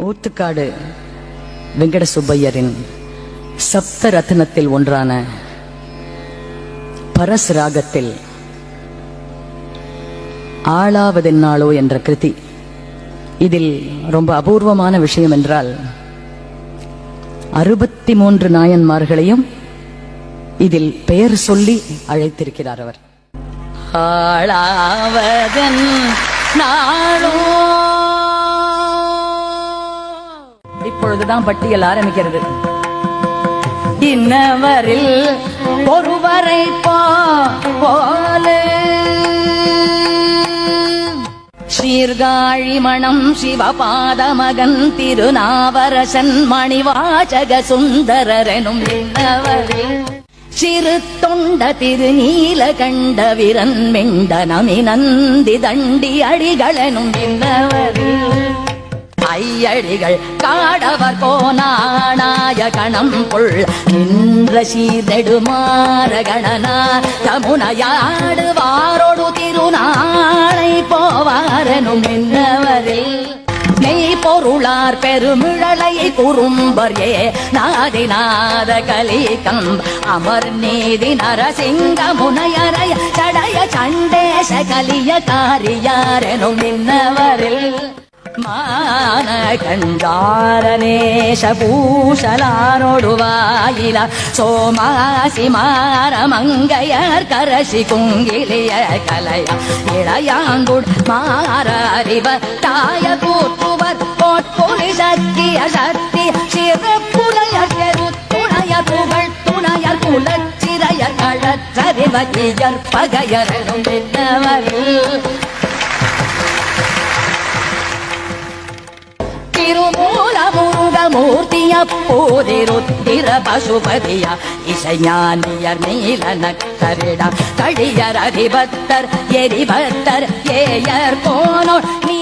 ஊத்துக்காடு வெங்கட சுப்பையரின் சப்த ரத்னத்தில் ஒன்றான பரஸ் ராகத்தில் ஆளாவதென்னாளோ என்ற கிருதி. இதில் ரொம்ப அபூர்வமான விஷயம் என்றால் 63 நாயன்மார்களையும் இதில் பெயர் சொல்லி அழைத்திருக்கிறார் அவர். ஆளாவதன் நாளோ. இப்பொழுதுதான் பட்டியல் ஆரம்பிக்கிறது. இன்னவரில் ஒருவரை போல சீர்காழி மணம் சிவபாத மகன் திருநாவரசன் மணிவாசக சுந்தரரெனும் இன்னவரில் சிறு தொண்ட திருநீல கண்ட விரன் மெண்ட நமி நந்தி தண்டி அடிகளெனும் இன்னவரில் ஐயடிகள் காடவர் கோணாய கணம் புள் நின்ற சீர்நெடுமாற கணனா தமுனையாடுவாரோடு திருநாளை போவாரெனும் என்னவரில் நெய் பொருளார் பெருமிழலை குறும்பர் ஏ நாதிநாத கலிகம் அமர் நீதி நரசிங்க முனையரைய சடைய சண்டேச கலிய காரியாரெனும் என்னவரில் மான கண்டாரநேஷ பூஷலானொடுவாயில சோமாசி மார மங்கையர் கரசி குங்கிலிய கலைய இளையாங்குள் மாறிவர் தாய கூற்றுவர் போட்பொலி சக்கிய சக்தி சிறப்புடைய பெருத்துணைய புகழ் துணையர் குலச்சிறையர் கழற்றறிவகியர் பகையரும் என்னவரில் திருமூல முருக மூர்த்திய போதிருத்திர பசுபதிய இசைஞானியர் நீலநக்கரிட கழியர் அதிபத்தர் எரிபத்தர் ஏயர் போனோர் நீ